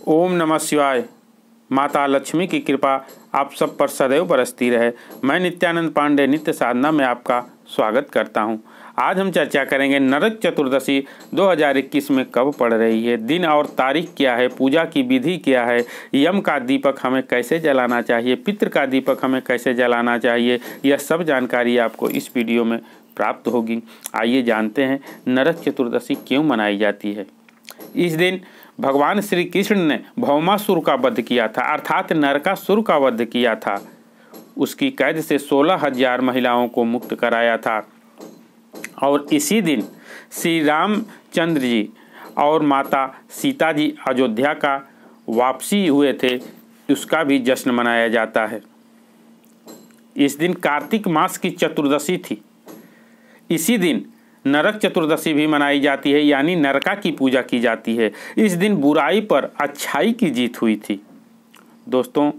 ओम नमः शिवाय। माता लक्ष्मी की कृपा आप सब पर सदैव बरसती रहे। मैं नित्यानंद पांडे नित्य साधना में आपका स्वागत करता हूं। आज हम चर्चा करेंगे नरक चतुर्दशी 2021 में कब पड़ रही है, दिन और तारीख क्या है, पूजा की विधि क्या है, यम का दीपक हमें कैसे जलाना चाहिए, पितृ का दीपक हमें कैसे जलाना चाहिए। यह सब जानकारी आपको इस वीडियो में प्राप्त होगी। आइए जानते हैं नरक चतुर्दशी क्यों मनाई जाती है। इस दिन भगवान श्री कृष्ण ने भौमासुर का वध किया था, अर्थात नरकासुर का वध किया था। उसकी कैद से 16,000 महिलाओं को मुक्त कराया था और इसी दिन श्री रामचंद्र जी और माता सीता जी अयोध्या का वापसी हुए थे, उसका भी जश्न मनाया जाता है। इस दिन कार्तिक मास की चतुर्दशी थी। इसी दिन नरक चतुर्दशी भी मनाई जाती है, यानी नरका की पूजा की जाती है। इस दिन बुराई पर अच्छाई की जीत हुई थी। दोस्तों,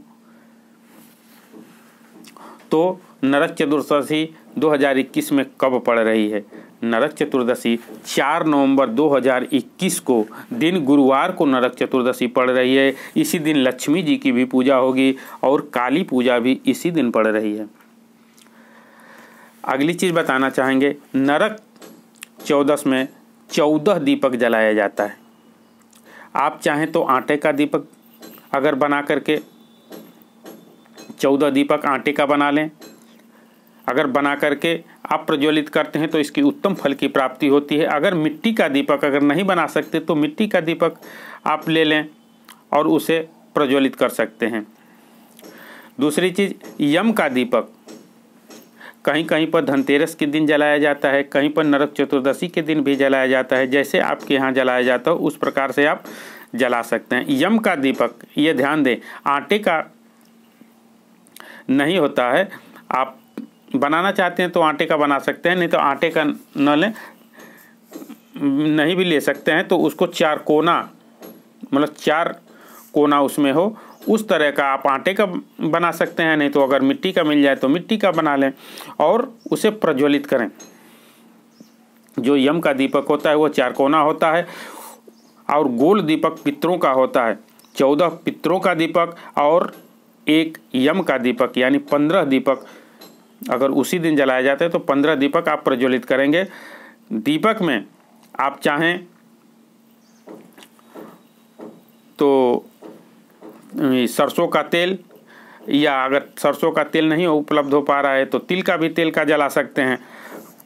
तो नरक चतुर्दशी 2021 में कब पड़ रही है? नरक चतुर्दशी 4 नवंबर 2021 को दिन गुरुवार को नरक चतुर्दशी पड़ रही है। इसी दिन लक्ष्मी जी की भी पूजा होगी और काली पूजा भी इसी दिन पड़ रही है। अगली चीज़ बताना चाहेंगे, नरक चौदस में 14 दीपक जलाया जाता है। आप चाहें तो आटे का दीपक अगर बना करके 14 दीपक आटे का बना लें। अगर बना करके आप प्रज्वलित करते हैं तो इसकी उत्तम फल की प्राप्ति होती है। अगर मिट्टी का दीपक अगर नहीं बना सकते तो मिट्टी का दीपक आप ले लें और उसे प्रज्वलित कर सकते हैं। दूसरी चीज़, यम का दीपक कहीं कहीं पर धनतेरस के दिन जलाया जाता है, कहीं पर नरक चतुर्दशी के दिन भी जलाया जाता है। जैसे आपके यहाँ जलाया जाता हो उस प्रकार से आप जला सकते हैं। यम का दीपक, ये ध्यान दें, आटे का नहीं होता है। आप बनाना चाहते हैं तो आटे का बना सकते हैं, नहीं तो आटे का न लें, नहीं भी ले सकते हैं तो उसको 4 कोना, मतलब 4 कोना उसमें हो, उस तरह का आप आटे का बना सकते हैं। नहीं तो अगर मिट्टी का मिल जाए तो मिट्टी का बना लें और उसे प्रज्वलित करें। जो यम का दीपक होता है वो 4 कोना होता है और गोल दीपक पितरों का होता है। 14 पितरों का दीपक और 1 यम का दीपक, यानी 15 दीपक अगर उसी दिन जलाया जाता है तो 15 दीपक आप प्रज्वलित करेंगे। दीपक में आप चाहें तो सरसों का तेल, या अगर सरसों का तेल नहीं उपलब्ध हो पा रहा है तो तिल का भी तेल का जला सकते हैं।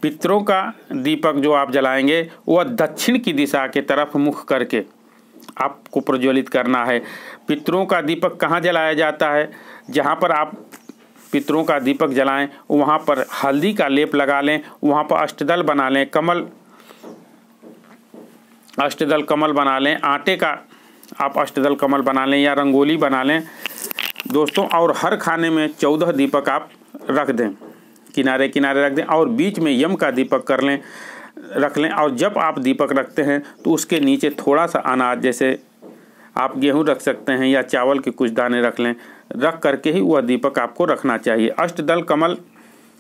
पितरों का दीपक जो आप जलाएंगे वह दक्षिण की दिशा के तरफ मुख करके आपको प्रज्वलित करना है। पितरों का दीपक कहाँ जलाया जाता है? जहाँ पर आप पितरों का दीपक जलाएं वहाँ पर हल्दी का लेप लगा लें, वहाँ पर अष्टदल बना लें, अष्टदल कमल बना लें, आटे का आप अष्टदल कमल बना लें या रंगोली बना लें दोस्तों। और हर खाने में 14 दीपक आप रख दें, किनारे किनारे रख दें और बीच में यम का दीपक रख लें। और जब आप दीपक रखते हैं तो उसके नीचे थोड़ा सा अनाज, जैसे आप गेहूं रख सकते हैं या चावल के कुछ दाने रख लें, रख करके ही वह दीपक आपको रखना चाहिए। अष्टदल कमल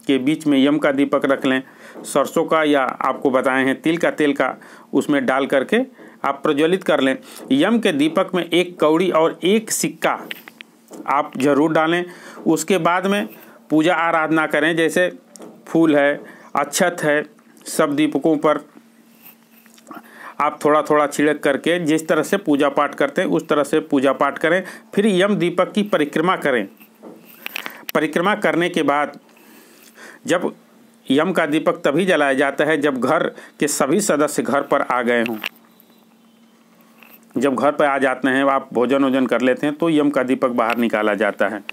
के बीच में यम का दीपक रख लें, सरसों का या आपको बताए हैं तिल का तेल का उसमें डाल करके आप प्रज्वलित कर लें। यम के दीपक में 1 कौड़ी और 1 सिक्का आप जरूर डालें। उसके बाद में पूजा आराधना करें, जैसे फूल है, अक्षत है, सब दीपकों पर आप थोड़ा थोड़ा छिड़क करके जिस तरह से पूजा पाठ करते हैं उस तरह से पूजा पाठ करें। फिर यम दीपक की परिक्रमा करें। परिक्रमा करने के बाद जब यम का दीपक तभी जलाया जाता है जब घर के सभी सदस्य घर पर आ गए हों। जब घर पर आ जाते हैं, आप भोजन वोजन कर लेते हैं तो यम का दीपक बाहर निकाला जाता है।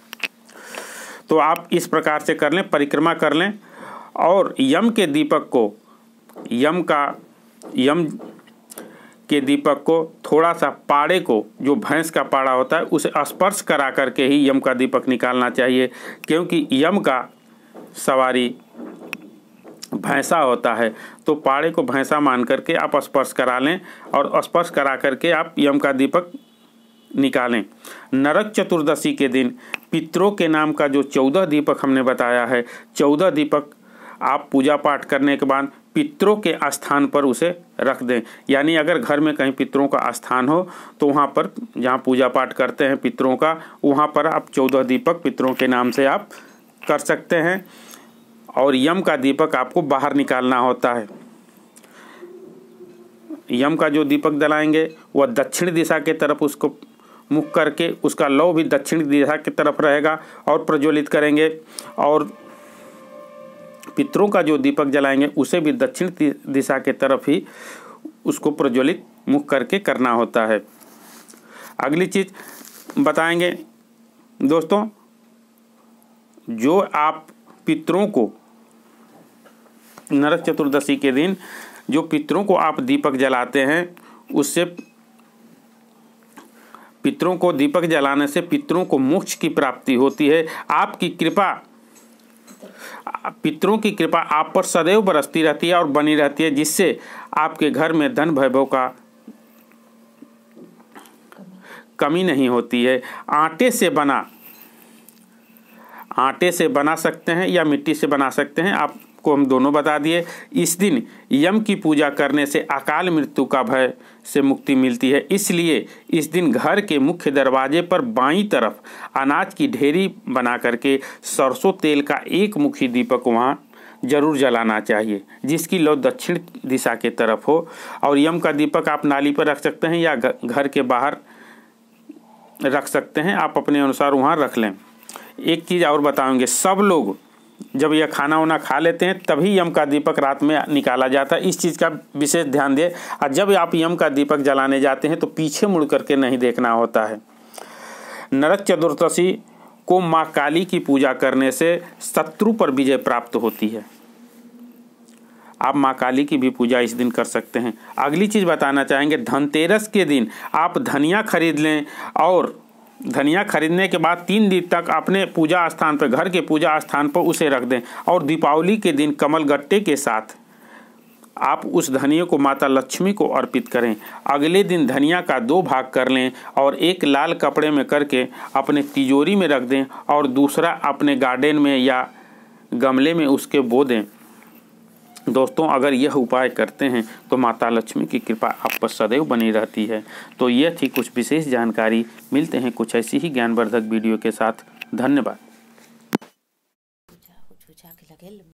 तो आप इस प्रकार से कर लें, परिक्रमा कर लें और यम के दीपक को थोड़ा सा पाड़े को, जो भैंस का पाड़ा होता है, उसे स्पर्श करा करके ही यम का दीपक निकालना चाहिए, क्योंकि यम का सवारी भैंसा होता है। तो पाड़े को भैंसा मान करके आप स्पर्श करा लें और स्पर्श करा करके आप यम का दीपक निकालें। नरक चतुर्दशी के दिन पितरों के नाम का जो 14 दीपक हमने बताया है, 14 दीपक आप पूजा पाठ करने के बाद पितरों के स्थान पर उसे रख दें। यानी अगर घर में कहीं पितरों का स्थान हो तो वहाँ पर जहाँ पूजा पाठ करते हैं पितरों का, वहाँ पर आप 14 दीपक पितरों के नाम से आप कर सकते हैं। और यम का दीपक आपको बाहर निकालना होता है। यम का जो दीपक जलाएंगे वह दक्षिण दिशा के तरफ उसको मुख करके, उसका लौ भी दक्षिण दिशा की तरफ रहेगा और प्रज्वलित करेंगे। और पितरों का जो दीपक जलाएंगे उसे भी दक्षिण दिशा के तरफ ही उसको प्रज्वलित मुख करके करना होता है। अगली चीज़ बताएंगे दोस्तों, जो आप पितरों को नरक चतुर्दशी के दिन जो पितरों को आप दीपक जलाते हैं, उससे पितरों को दीपक जलाने से पितरों को मोक्ष की प्राप्ति होती है। आपकी कृपा, पितरों की कृपा आप पर सदैव बरसती रहती है और बनी रहती है, जिससे आपके घर में धन वैभव का कमी नहीं होती है। आटे से बना सकते हैं या मिट्टी से बना सकते हैं, आपको हम दोनों बता दिए। इस दिन यम की पूजा करने से अकाल मृत्यु का भय से मुक्ति मिलती है। इसलिए इस दिन घर के मुख्य दरवाजे पर बाईं तरफ अनाज की ढेरी बना करके सरसों तेल का एक मुखी दीपक वहाँ जरूर जलाना चाहिए, जिसकी लौ दक्षिण दिशा के तरफ हो। और यम का दीपक आप नाली पर रख सकते हैं या घर के बाहर रख सकते हैं, आप अपने अनुसार वहाँ रख लें। एक चीज़ और बताएंगे, सब लोग जब यह खाना वाना खा लेते हैं तभी यम का दीपक रात में निकाला जाता है। इस चीज़ का विशेष ध्यान दें। और जब आप यम का दीपक जलाने जाते हैं तो पीछे मुड़ करके नहीं देखना होता है। नरक चतुर्दशी को माँ काली की पूजा करने से शत्रु पर विजय प्राप्त होती है। आप माँ काली की भी पूजा इस दिन कर सकते हैं। अगली चीज़ बताना चाहेंगे, धनतेरस के दिन आप धनिया खरीद लें और धनिया खरीदने के बाद 3 दिन तक अपने पूजा स्थान पर, घर के पूजा स्थान पर उसे रख दें। और दीपावली के दिन कमल गट्टे के साथ आप उस धनिया को माता लक्ष्मी को अर्पित करें। अगले दिन धनिया का 2 भाग कर लें और एक लाल कपड़े में करके अपने तिजोरी में रख दें और दूसरा अपने गार्डन में या गमले में उसके बो दें। दोस्तों, अगर यह उपाय करते हैं तो माता लक्ष्मी की कृपा आप पर सदैव बनी रहती है। तो यह थी कुछ विशेष जानकारी। मिलते हैं कुछ ऐसी ही ज्ञानवर्धक वीडियो के साथ। धन्यवाद।